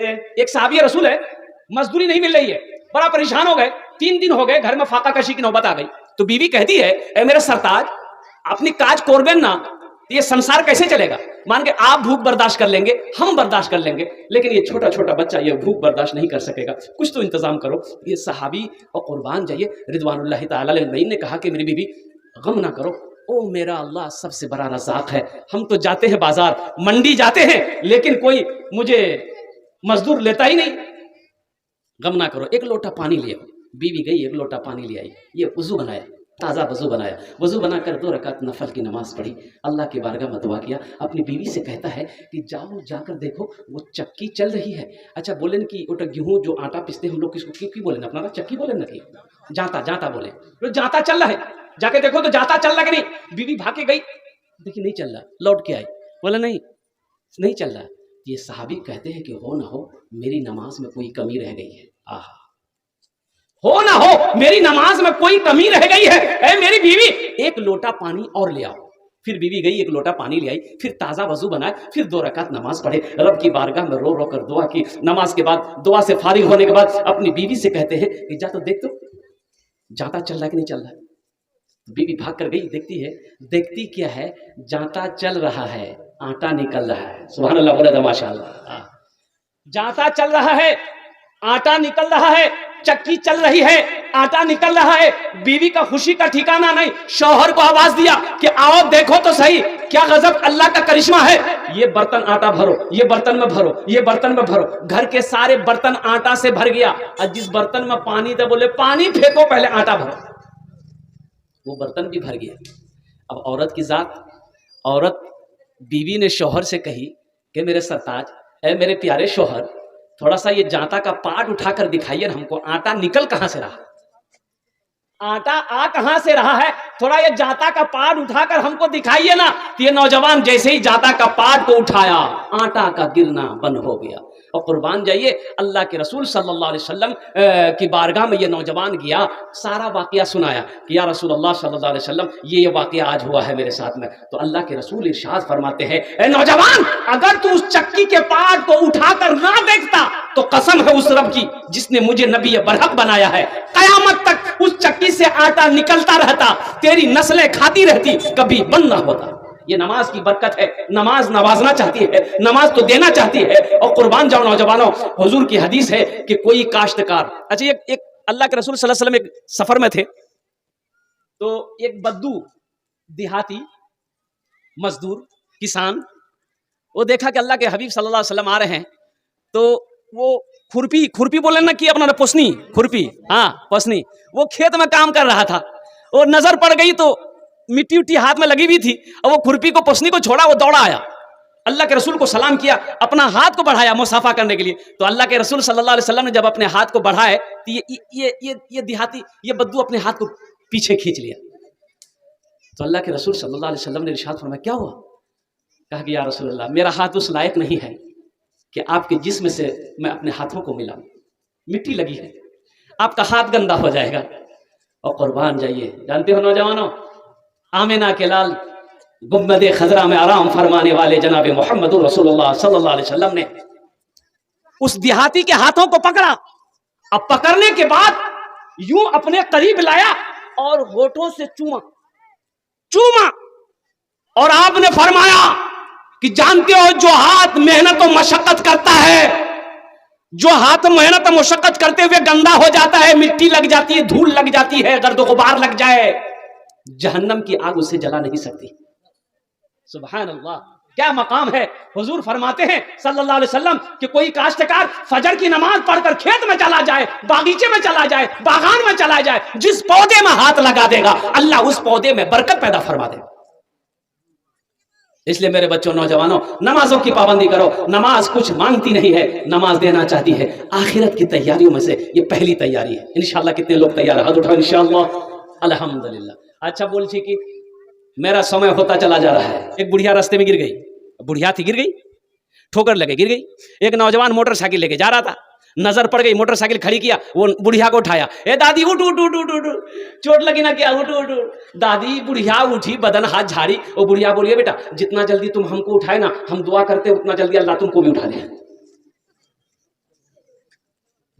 ایک صحابی رسول ہے, مزدوری نہیں مل رہی ہے, بڑا پریشان ہو گئے, 3 دن ہو گئے, گھر میں فاقہ کشی کی نوبت آ گئی. تو بیوی کہتی ہے اے میرے سرتاج اپنی کاج کوربین نا, یہ سنسار کیسے چلے گا؟ مان کے آپ بھوک برداشت کر لیں گے, ہم برداشت کر لیں گے, لیکن یہ چھوٹا چھوٹا بچہ یہ بھوک برداشت نہیں کر سکے گا, کچھ تو انتظام کرو. یہ صحابی اور قربان جائیے رضوان اللہ تعالی علیہ نے کہا کہ میری بیوی غم نہ کرو, او میرا اللہ سب سے بڑا رزاق ہے, ہم تو جاتے ہیں بازار منڈی جاتے ہیں لیکن کوئی مجھے مزدور لیتا ہی نہیں, غم نہ کرو, ایک لوٹا پانی لے آؤ. بیوی گئی, ایک لوٹا پانی لے آئی, یہ وضو بنایا, تازہ وضو بنایا, وضو بنا کر 2 رکعت نفل کی نماز پڑھی, اللہ کی بارگاہ میں دعا کیا, اپنی بیوی سے کہتا ہے کہ جاؤ جا کر دیکھو وہ چکی چل رہی ہے. اچھا بولیں کہ اوٹا گیہوں جو آٹا پیستے ہیں ہم لوگ کس کو کی بولیں, اپنا چکی بولیں نا, کہ جاتا بولیں, جاتا چل رہا ہے, جا کے دیکھو تو جاتا چل رہا کہ نہیں. بیوی بھاگ کے گئی, دیکھی نہیں چل رہا, لوٹ کے آئی, بولا نہیں چل رہا. یہ صحابی کہتے ہیں کہ ہو نہ ہو میری نماز میں کوئی کمی رہ گئی ہے, ہو نہ ہو میری نماز میں کوئی کمی رہ گئی ہے, اے میری بیوی ایک لوٹا پانی اور لے آؤ. پھر بیوی گئی, ایک لوٹا پانی لے آئی, پھر تازہ وضو بنائے, پھر 2 رکعت نماز پڑھے, رب کی بارگاہ میں رو کر دعا کی. نماز کے بعد دعا سے فارغ ہونے کے بعد اپنی بیوی سے کہتے ہیں کہ جا تو دیکھ تو جاتا چل رہا کہ نہیں چل رہا. بیوی بھاگ کر گئی, دیکھتی ہے, دیکھتی کیا ہے, جاتا چل رہا ہے, آٹا نکل رہا ہے. سبحان اللہ, بولے ماشاء اللہ. جاتا چل رہا ہے, آٹا نکل رہا ہے, چکی چل رہی ہے, آٹا نکل رہا ہے. بیوی کا خوشی کا ٹھکانہ نہیں. شوہر کو آواز دیا کہ آؤ دیکھو تو صحیح, کیا غضب اللہ کا کرشمہ ہے. یہ برتن آٹا بھرو, یہ برتن میں بھرو, یہ برتن میں بھرو. گھر کے سارے برتن آٹا سے بھر گیا. اور جس برتن میں پانی تھا بولے پانی پھینکو, پہلے آٹا بھرو. وہ برتن بھی بھر گیا. اب عورت کی ذات, عورت بیوی نے شوہر سے کہی کہ میرے سرتاج, اے میرے پیارے شوہر, تھوڑا سا یہ جانتا کا پاٹ اٹھا کر دکھائیے ہم کو, آٹا نکل کہاں سے رہا, آٹا آ کہاں سے رہا ہے, تھوڑا یہ جاتا کا پاٹ اٹھا کر ہم کو دکھائیے نا. یہ نوجوان جیسے ہی جاتا کا پاٹ کو اٹھایا, آٹا کا گرنا بند ہو گیا. اور قربان جائیے اللہ کے رسول صلی اللہ علیہ وسلم کی بارگاہ میں یہ نوجوان گیا, سارا واقعہ سنایا کہ یا رسول اللہ صلی اللہ علیہ وسلم یہ واقعہ آج ہوا ہے میرے ساتھ میں. تو اللہ کے رسول ارشاد فرماتے ہیں اے نوجوان, اگر تو اس چکی کے پاٹ کو اٹھا کر نہ دیکھتا تو قسم ہے اس رب کی جس نے مجھے نبی برحق بنایا ہے, قیامت تک اس چکی سے آٹا نکلتا رہتا, تیری نسلیں کھاتی رہتی, کبھی بند نہ ہوتا. یہ نماز کی برکت ہے. نماز نوازنا چاہتی ہے, نماز تو دینا چاہتی ہے. اور قربان جاؤ نوجوانوں, حضور کی حدیث ہے کہ کوئی کاشتکار, اچھا ایک اللہ کے رسول صلی اللہ علیہ وسلم ایک سفر میں تھے, تو ایک بدو دیہاتی مزدور کسان, وہ دیکھا کہ اللہ کے حبیب صلی اللہ علیہ وسلم آ رہے ہیں, تو وہ کھرپی بولیں نا کہ اپنا پوسنی, کھرپی, ہاں پوسنی, وہ کھیت میں کام کر رہا تھا. اور نظر پڑ گئی تو مٹی اٹی ہاتھ میں لگی ہوئی تھی, اور وہ کھرپی کو پوسنی کو چھوڑا, وہ دوڑا آیا, اللہ کے رسول کو سلام کیا, اپنا ہاتھ کو بڑھایا مصافحہ کرنے کے لیے. تو اللہ کے رسول صلی اللہ علیہ وسلم نے جب اپنے ہاتھ کو بڑھائے تو یہ دیہاتی, یہ بدو اپنے ہاتھ کو پیچھے کھینچ لیا. تو اللہ کے رسول صلی اللہ علیہ وسلم نے ارشاد فرمایا کیا ہوا؟ کہا کہ یا رسول اللہ میرا ہاتھ اس لائق نہیں ہے کہ آپ کے جسم سے میں اپنے ہاتھوں کو ملاؤں, مٹی لگی ہے, آپ کا ہاتھ گندا ہو جائے گا. اور قربان جائیے, جانتے ہو نوجوانوں, آمنہ کے لال گنبد خضرا میں آرام فرمانے والے جناب محمد رسول اللہ صلی اللہ علیہ وسلم نے اس دیہاتی کے ہاتھوں کو پکڑا. اب پکڑنے کے بعد یوں اپنے قریب لایا اور ہونٹوں سے چوما, اور آپ نے فرمایا کہ جانتے ہو جو ہاتھ محنت و مشقت کرتا ہے, جو ہاتھ محنت و مشقت کرتے ہوئے گندا ہو جاتا ہے, مٹی لگ جاتی ہے, دھول لگ جاتی ہے, گرد و غبار لگ جائے, جہنم کی آگ اسے جلا نہیں سکتی. سبحان اللہ, کیا مقام ہے. حضور فرماتے ہیں صلی اللہ علیہ وسلم کہ کوئی کاشتکار فجر کی نماز پڑھ کر کھیت میں چلا جائے, باغیچے میں چلا جائے, باغان میں چلا جائے, جس پودے میں ہاتھ لگا دے گا اللہ اس پودے میں برکت پیدا فرما دے گا. اس لیے میرے بچوں نوجوانوں, نمازوں کی پابندی کرو. نماز کچھ مانگتی نہیں ہے, نماز دینا چاہتی ہے. آخرت کی تیاریوں میں سے یہ پہلی تیاری ہے. انشاءاللہ کتنے لوگ تیار ہیں, ہاتھ اٹھاؤ انشاءاللہ. الحمدللہ. اچھا بول چی کہ میرا سمے ہوتا چلا جا رہا ہے. ایک بڑھیا راستے میں گر گئی, بڑھیا تھی, گر گئی, ٹھوکر لگے, گر گئی. ایک نوجوان موٹر سائیکل لے کے جا رہا تھا, نظر پڑ گئی, موٹر سائیکل کھڑی کیا, وہ بڑھیا کو اٹھایا, اے دادی اٹھ اٹھ اٹھ اٹھ اٹھ, چوٹ لگی نا کیا, اٹھ اٹھ اٹھ. دادی بڑھیا اٹھی, بدن ہاتھ جھاڑی, وہ بڑھیا بولیے بیٹا جتنا جلدی تم ہم کو اٹھائے نا, ہم دعا کرتے اتنا جلدی اللہ تم کو بھی اٹھا لے.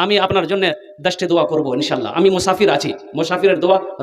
আমি আপনার জন্য 10টি দোয়া করব ইনশাআল্লাহ। আমি মুসাফির আছি, মুসাফিরের দোয়া